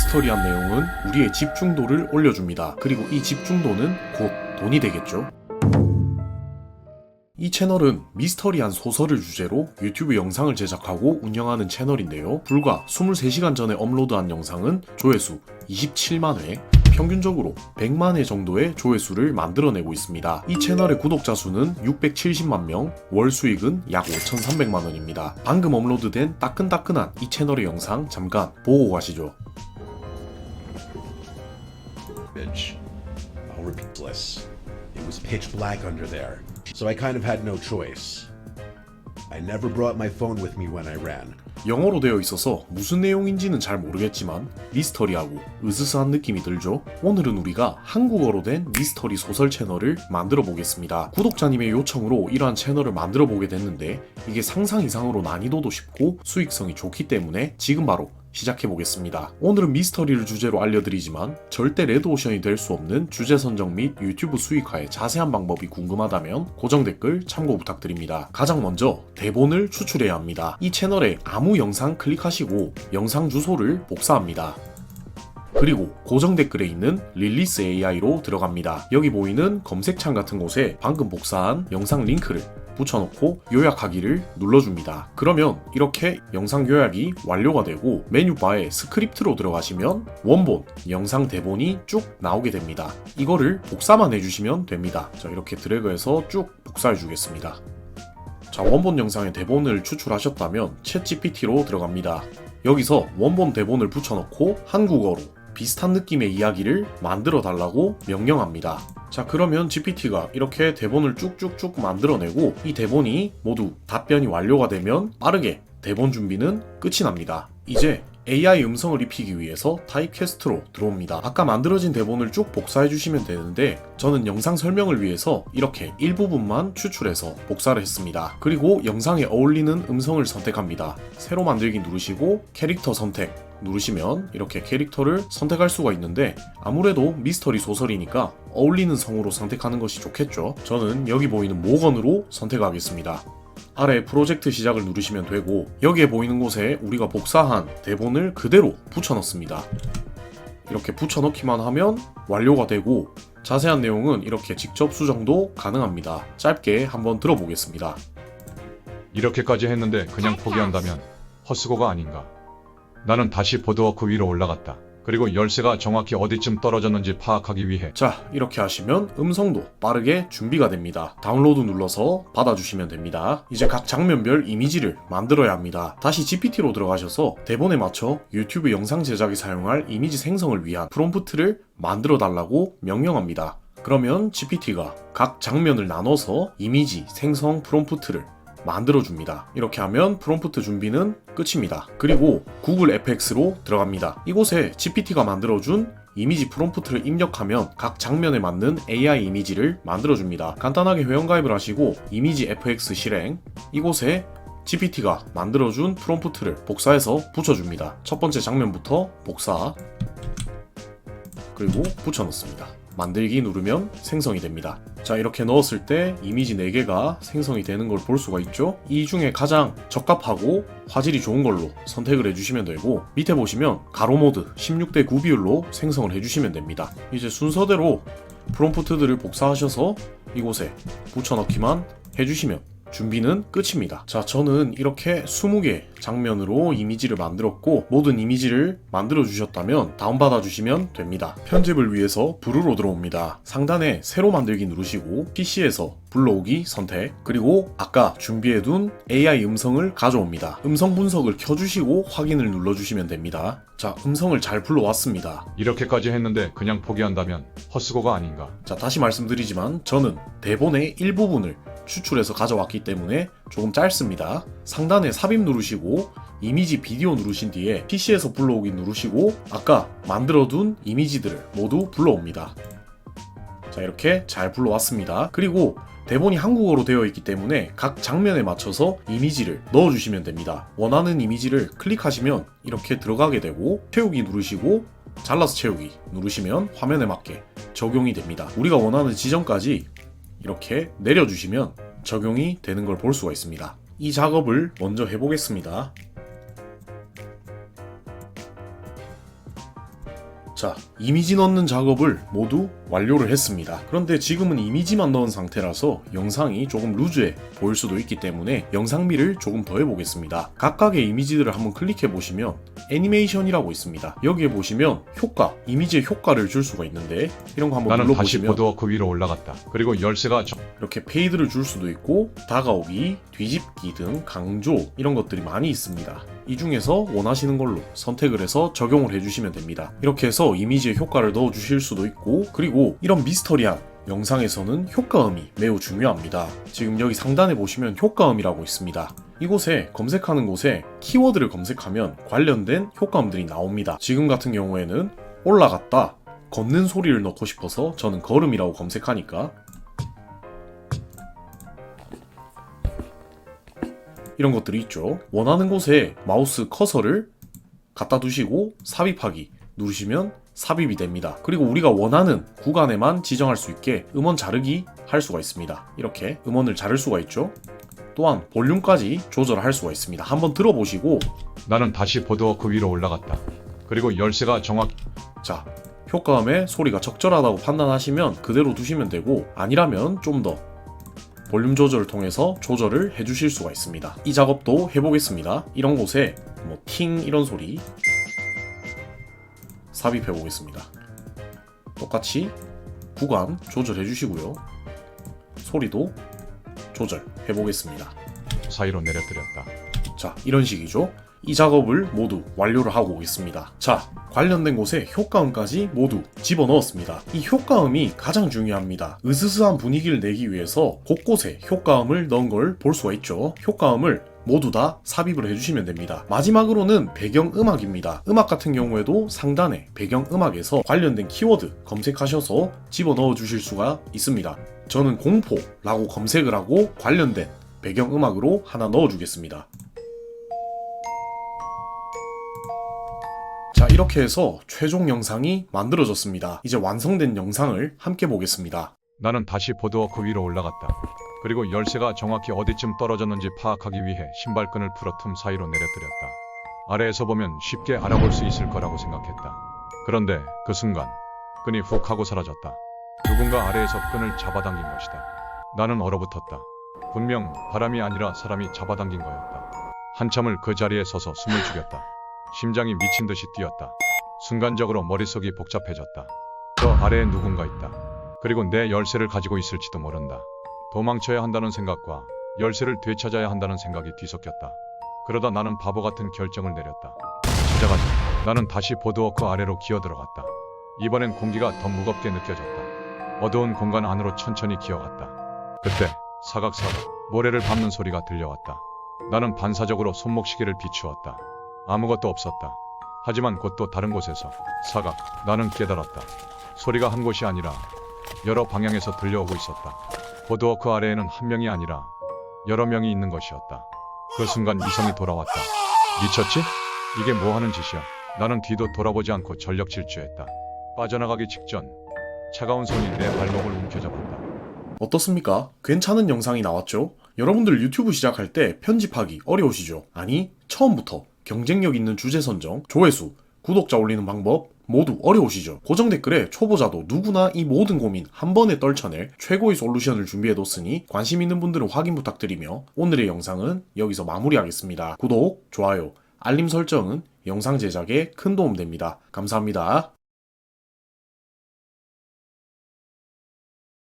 미스터리한 내용은 우리의 집중도를 올려줍니다. 그리고 이 집중도는 곧 돈이 되겠죠. 이 채널은 미스터리한 소설을 주제로 유튜브 영상을 제작하고 운영하는 채널인데요. 불과 23시간 전에 업로드한 영상은 조회수 27만 회, 평균적으로 100만 회 정도의 조회수를 만들어내고 있습니다. 이 채널의 구독자 수는 670만 명, 월 수익은 약 5,300만 원입니다. 방금 업로드된 따끈따끈한 이 채널의 영상 잠깐 보고 가시죠. I'll repeat this. It was pitch black under there, so I kind of had no choice. I never brought my phone with me when I ran. 영어로 되어 있어서 무슨 내용인지는 잘 모르겠지만 미스터리하고 으스스한 느낌이 들죠? 오늘은 우리가 한국어로 된 미스터리 소설 채널을 만들어 보겠습니다. 구독자님의 요청으로 이러한 채널을 만들어 보게 됐는데 이게 상상 이상으로 난이도도 쉽고 수익성이 좋기 때문에 지금 바로 시작해 보겠습니다. 오늘은 미스터리를 주제로 알려드리지만 절대 레드오션이 될 수 없는 주제 선정 및 유튜브 수익화의 자세한 방법이 궁금하다면 고정 댓글 참고 부탁드립니다. 가장 먼저 대본을 추출해야 합니다. 이 채널에 아무 영상 클릭하시고 영상 주소를 복사합니다. 그리고 고정 댓글에 있는 릴리스 AI로 들어갑니다. 여기 보이는 검색창 같은 곳에 방금 복사한 영상 링크를 붙여놓고 요약하기를 눌러줍니다. 그러면 이렇게 영상 요약이 완료가 되고 메뉴바에 스크립트로 들어가시면 원본, 영상 대본이 쭉 나오게 됩니다. 이거를 복사만 해주시면 됩니다. 자, 이렇게 드래그해서 쭉 복사해 주겠습니다. 자, 원본 영상의 대본을 추출하셨다면 챗GPT로 들어갑니다. 여기서 원본 대본을 붙여놓고 한국어로 비슷한 느낌의 이야기를 만들어 달라고 명령합니다. 자, 그러면 GPT가 이렇게 대본을 쭉쭉쭉 만들어내고 이 대본이 모두 답변이 완료가 되면 빠르게 대본 준비는 끝이 납니다. 이제 AI 음성을 입히기 위해서 타입캐스트로 들어옵니다. 아까 만들어진 대본을 쭉 복사해 주시면 되는데 저는 영상 설명을 위해서 이렇게 일부분만 추출해서 복사를 했습니다. 그리고 영상에 어울리는 음성을 선택합니다. 새로 만들기 누르시고 캐릭터 선택 누르시면 이렇게 캐릭터를 선택할 수가 있는데 아무래도 미스터리 소설이니까 어울리는 성으로 선택하는 것이 좋겠죠. 저는 여기 보이는 모건으로 선택하겠습니다. 아래 프로젝트 시작을 누르시면 되고 여기에 보이는 곳에 우리가 복사한 대본을 그대로 붙여넣습니다. 이렇게 붙여넣기만 하면 완료가 되고 자세한 내용은 이렇게 직접 수정도 가능합니다. 짧게 한번 들어보겠습니다. 이렇게까지 했는데 그냥 포기한다면 헛수고가 아닌가. 나는 다시 보드워크 위로 올라갔다. 그리고 열쇠가 정확히 어디쯤 떨어졌는지 파악하기 위해. 자, 이렇게 하시면 음성도 빠르게 준비가 됩니다. 다운로드 눌러서 받아주시면 됩니다. 이제 각 장면별 이미지를 만들어야 합니다. 다시 GPT로 들어가셔서 대본에 맞춰 유튜브 영상 제작에 사용할 이미지 생성을 위한 프롬프트를 만들어 달라고 명령합니다. 그러면 GPT가 각 장면을 나눠서 이미지 생성 프롬프트를 만들어줍니다. 이렇게 하면 프롬프트 준비는 끝입니다. 그리고 구글 FX로 들어갑니다. 이곳에 GPT가 만들어준 이미지 프롬프트를 입력하면 각 장면에 맞는 AI 이미지를 만들어줍니다. 간단하게 회원가입을 하시고 이미지 FX 실행, 이곳에 GPT가 만들어준 프롬프트를 복사해서 붙여줍니다. 첫 번째 장면부터 복사, 그리고 붙여넣습니다. 만들기 누르면 생성이 됩니다. 자, 이렇게 넣었을 때 이미지 4개가 생성이 되는 걸 볼 수가 있죠. 이 중에 가장 적합하고 화질이 좋은 걸로 선택을 해주시면 되고 밑에 보시면 가로 모드 16대 9 비율로 생성을 해주시면 됩니다. 이제 순서대로 프롬프트들을 복사하셔서 이곳에 붙여넣기만 해주시면 준비는 끝입니다. 자, 저는 이렇게 20개 장면으로 이미지를 만들었고 모든 이미지를 만들어 주셨다면 다운받아 주시면 됩니다. 편집을 위해서 브루로 들어옵니다. 상단에 새로 만들기 누르시고 PC에서 불러오기 선택, 그리고 아까 준비해둔 AI 음성을 가져옵니다. 음성 분석을 켜주시고 확인을 눌러주시면 됩니다. 자, 음성을 잘 불러왔습니다. 이렇게까지 했는데 그냥 포기한다면 헛수고가 아닌가. 자, 다시 말씀드리지만 저는 대본의 일부분을 추출해서 가져왔기 때문에 조금 짧습니다. 상단에 삽입 누르시고 이미지 비디오 누르신 뒤에 PC에서 불러오기 누르시고 아까 만들어둔 이미지들을 모두 불러옵니다. 자, 이렇게 잘 불러왔습니다. 그리고 대본이 한국어로 되어 있기 때문에 각 장면에 맞춰서 이미지를 넣어주시면 됩니다. 원하는 이미지를 클릭하시면 이렇게 들어가게 되고 채우기 누르시고 잘라서 채우기 누르시면 화면에 맞게 적용이 됩니다. 우리가 원하는 지점까지 이렇게 내려주시면 적용이 되는 걸 볼 수가 있습니다. 이 작업을 먼저 해보겠습니다. 자, 이미지 넣는 작업을 모두 완료를 했습니다. 그런데 지금은 이미지만 넣은 상태라서 영상이 조금 루즈해 보일 수도 있기 때문에 영상미를 조금 더 해보겠습니다. 각각의 이미지들을 한번 클릭해 보시면 애니메이션이라고 있습니다. 여기에 보시면 효과, 이미지의 효과를 줄 수가 있는데 이런 거 한번 나는 다시 눌러보시면 보드워크 위로 올라갔다. 그리고 열쇠가 이렇게 페이드를 줄 수도 있고 다가오기, 뒤집기 등 강조 이런 것들이 많이 있습니다. 이 중에서 원하시는 걸로 선택을 해서 적용을 해주시면 됩니다. 이렇게 해서 이미지에 효과를 넣어주실 수도 있고 그리고 이런 미스터리한 영상에서는 효과음이 매우 중요합니다. 지금 여기 상단에 보시면 효과음이라고 있습니다. 이곳에 검색하는 곳에 키워드를 검색하면 관련된 효과음들이 나옵니다. 지금 같은 경우에는 올라갔다, 걷는 소리를 넣고 싶어서 저는 걸음이라고 검색하니까 이런 것들이 있죠. 원하는 곳에 마우스 커서를 갖다 두시고 삽입하기 누르시면 삽입이 됩니다. 그리고 우리가 원하는 구간에만 지정할 수 있게 음원 자르기 할 수가 있습니다. 이렇게 음원을 자를 수가 있죠. 또한 볼륨까지 조절할 수가 있습니다. 한번 들어보시고 나는 다시 보드워크 위로 올라갔다. 그리고 열쇠가 자, 효과음의 소리가 적절하다고 판단하시면 그대로 두시면 되고 아니라면 좀 더 볼륨 조절을 통해서 조절을 해주실 수가 있습니다. 이 작업도 해보겠습니다. 이런 곳에 뭐 팅 이런 소리 삽입해 보겠습니다. 똑같이 구간 조절해 주시고요. 소리도 조절해 보겠습니다. 사이로 내려뜨렸다. 자, 이런 식이죠. 이 작업을 모두 완료를 하고 오겠습니다. 자, 관련된 곳에 효과음까지 모두 집어넣었습니다. 이 효과음이 가장 중요합니다. 으스스한 분위기를 내기 위해서 곳곳에 효과음을 넣은 걸 볼 수가 있죠. 효과음을 모두 다 삽입을 해주시면 됩니다. 마지막으로는 배경음악입니다. 음악 같은 경우에도 상단에 배경음악에서 관련된 키워드 검색하셔서 집어넣어 주실 수가 있습니다. 저는 공포라고 검색을 하고 관련된 배경음악으로 하나 넣어주겠습니다. 자, 이렇게 해서 최종 영상이 만들어졌습니다. 이제 완성된 영상을 함께 보겠습니다. 나는 다시 보드워크 위로 올라갔다. 그리고 열쇠가 정확히 어디쯤 떨어졌는지 파악하기 위해 신발끈을 풀어 틈 사이로 내려뜨렸다. 아래에서 보면 쉽게 알아볼 수 있을 거라고 생각했다. 그런데 그 순간 끈이 훅 하고 사라졌다. 누군가 아래에서 끈을 잡아당긴 것이다. 나는 얼어붙었다. 분명 바람이 아니라 사람이 잡아당긴 거였다. 한참을 그 자리에 서서 숨을 죽였다. 심장이 미친 듯이 뛰었다. 순간적으로 머릿속이 복잡해졌다. 저 아래에 누군가 있다. 그리고 내 열쇠를 가지고 있을지도 모른다. 도망쳐야 한다는 생각과 열쇠를 되찾아야 한다는 생각이 뒤섞였다. 그러다 나는 바보 같은 결정을 내렸다. 찾아가자. 나는 다시 보드워크 아래로 기어들어갔다. 이번엔 공기가 더 무겁게 느껴졌다. 어두운 공간 안으로 천천히 기어갔다. 그때 사각사각 모래를 밟는 소리가 들려왔다. 나는 반사적으로 손목시계를 비추었다. 아무것도 없었다. 하지만 곧 또 다른 곳에서 사각, 나는 깨달았다. 소리가 한 곳이 아니라 여러 방향에서 들려오고 있었다. 보드워크 아래에는 한 명이 아니라 여러 명이 있는 것이었다. 그 순간 이성이 돌아왔다. 미쳤지? 이게 뭐 하는 짓이야? 나는 뒤도 돌아보지 않고 전력 질주했다. 빠져나가기 직전 차가운 손이 내 발목을 움켜잡았다. 어떻습니까? 괜찮은 영상이 나왔죠? 여러분들 유튜브 시작할 때 편집하기 어려우시죠? 아니, 처음부터 경쟁력 있는 주제 선정, 조회수, 구독자 올리는 방법 모두 어려우시죠? 고정 댓글에 초보자도 누구나 이 모든 고민 한 번에 떨쳐낼 최고의 솔루션을 준비해뒀으니 관심 있는 분들은 확인 부탁드리며 오늘의 영상은 여기서 마무리하겠습니다. 구독, 좋아요, 알림 설정은 영상 제작에 큰 도움 됩니다. 감사합니다.